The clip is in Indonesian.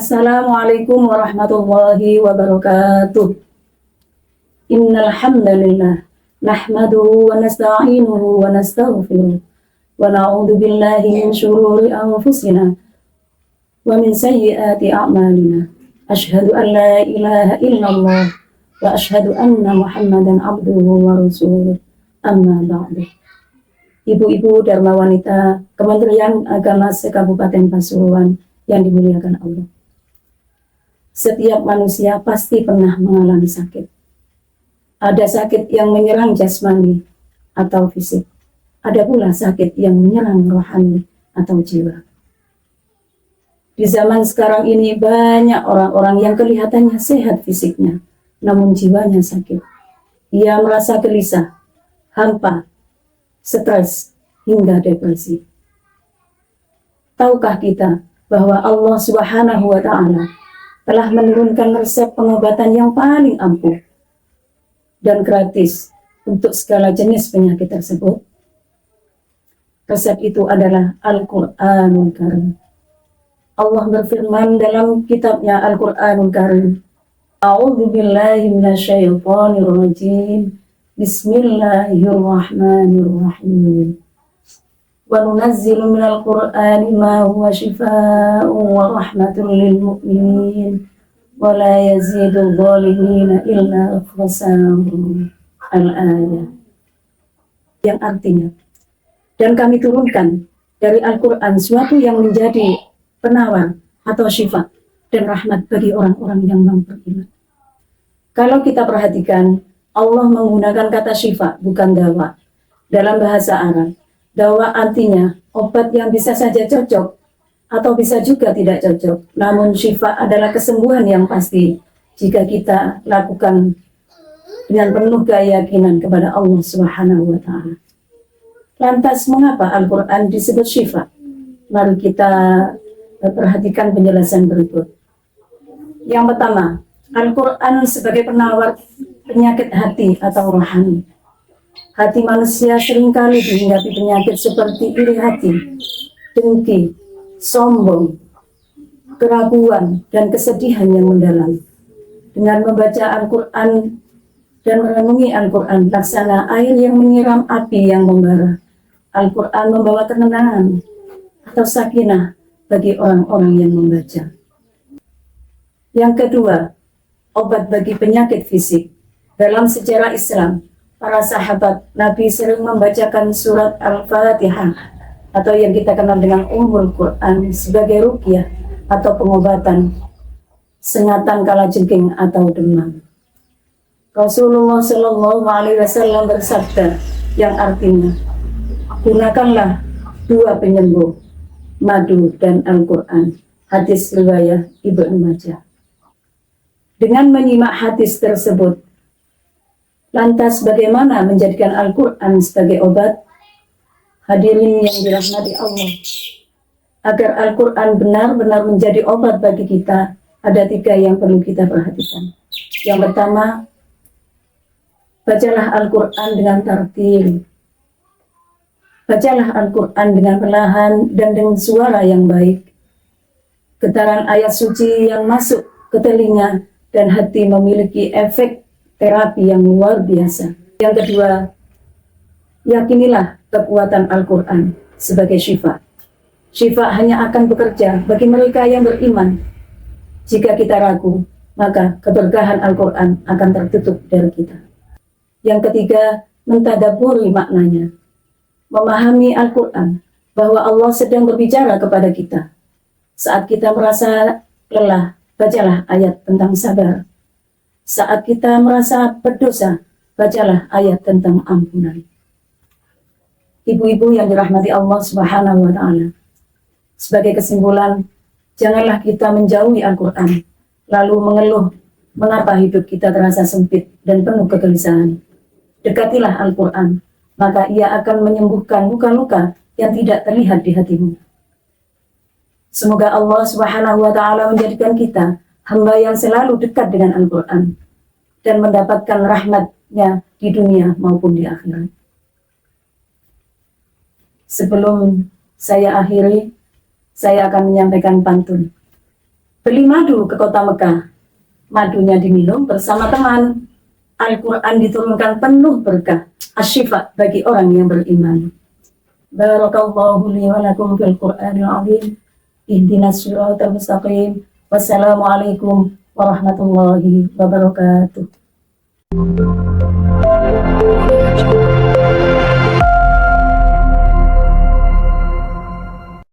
Assalamualaikum warahmatullahi wabarakatuh. Innal hamdalillah nahmaduhu wa nasta'inuhu wa nastaghfiruh wa na'udzu billahi min shururi anfusina wa min sayyiati a'malina. Asyhadu an la ilaha illallah wa asyhadu anna Muhammadan abduhu wa rasuluh. Amma ba'du. Ibu-ibu Dharma Wanita Kementerian Agama Kabupaten Pasuruan yang dimuliakan Allah. Setiap manusia pasti pernah mengalami sakit. Ada sakit yang menyerang jasmani atau fisik. Ada pula sakit yang menyerang rohani atau jiwa. Di zaman sekarang ini banyak orang-orang yang kelihatannya sehat fisiknya, namun jiwanya sakit. Ia merasa gelisah, hampa, stres, hingga depresi. Tahukah kita bahwa Allah Subhanahu wa Ta'ala telah menurunkan resep pengobatan yang paling ampuh dan gratis untuk segala jenis penyakit tersebut? Resep itu adalah Al-Quranul Karim. Allah berfirman dalam kitabnya Al-Quranul Karim, A'udzu billahi minasyaitonir rajim. Bismillahirrahmanirrahim. Wa nunazzilu minal Qur'ani ma huwa shifaa'un wa rahmatun lil mu'minin wa la yazidul zalimina illa khasarun. Al-ayah. Yang artinya, dan kami turunkan dari Al-Quran suatu yang menjadi penawar atau syifa dan rahmat bagi orang-orang yang beriman. Kalau kita perhatikan, Allah menggunakan kata syifa, bukan dawa. Dalam bahasa Arab, dawa artinya obat yang bisa saja cocok atau bisa juga tidak cocok. Namun syifa adalah kesembuhan yang pasti jika kita lakukan dengan penuh keyakinan kepada Allah Subhanahu wa Ta'ala. Lantas mengapa Al-Quran disebut syifa? Mari kita perhatikan penjelasan berikut. Yang pertama, Al-Quran sebagai penawar penyakit hati atau rohani. Hati manusia seringkali dihinggapi penyakit seperti iri hati, dengki, sombong, keraguan, dan kesedihan yang mendalam. Dengan membaca Al-Quran dan merenungi Al-Quran, laksana air yang menyiram api yang membara. Al-Quran membawa ketenangan atau sakinah bagi orang-orang yang membaca. Yang kedua, obat bagi penyakit fisik. Dalam sejarah Islam, para sahabat Nabi sering membacakan surat Al-Fatihah atau yang kita kenal dengan Ummul Quran sebagai ruqyah atau pengobatan sengatan kalajengking atau demam. Rasulullah Shallallahu Alaihi Wasallam bersabda yang artinya, gunakanlah dua penyembuh, madu dan Al-Quran. Hadis riwayat Ibnu Majah. Dengan menyimak hadis tersebut, lantas bagaimana menjadikan Al-Quran sebagai obat? Hadirin yang dirahmati Allah, agar Al-Quran benar-benar menjadi obat bagi kita, ada tiga yang perlu kita perhatikan. Yang pertama, bacalah Al-Quran dengan tartil. Bacalah Al-Quran dengan perlahan dan dengan suara yang baik. Getaran ayat suci yang masuk ke telinga dan hati memiliki efek terapi yang luar biasa. Yang kedua, yakinilah kekuatan Al-Quran sebagai syifa. Syifa hanya akan bekerja bagi mereka yang beriman. Jika kita ragu, maka keberkahan Al-Quran akan tertutup dari kita. Yang ketiga, mentadaburi maknanya. Memahami Al-Quran, bahwa Allah sedang berbicara kepada kita. Saat kita merasa lelah, bacalah ayat tentang sabar. Saat kita merasa berdosa, bacalah ayat tentang ampunan. Ibu-ibu yang dirahmati Allah Subhanahu wa Ta'ala, sebagai kesimpulan, janganlah kita menjauhi Al-Quran, lalu mengeluh mengapa hidup kita terasa sempit dan penuh kegelisahan. Dekatilah Al-Quran, maka ia akan menyembuhkan luka-luka yang tidak terlihat di hatimu. Semoga Allah Subhanahu wa Ta'ala menjadikan kita hamba yang selalu dekat dengan Al-Quran dan mendapatkan rahmat-Nya di dunia maupun di akhirat. Sebelum saya akhiri, saya akan menyampaikan pantun. beli madu ke kota Mekah. Madunya diminum bersama teman. Al-Quran diturunkan penuh berkah. Asyifa bagi orang yang beriman. Barakallahu li wa lakum fil Qur'anil azim. Ihdinas siratal mustaqim. Wassalamualaikum warahmatullahi wabarakatuh.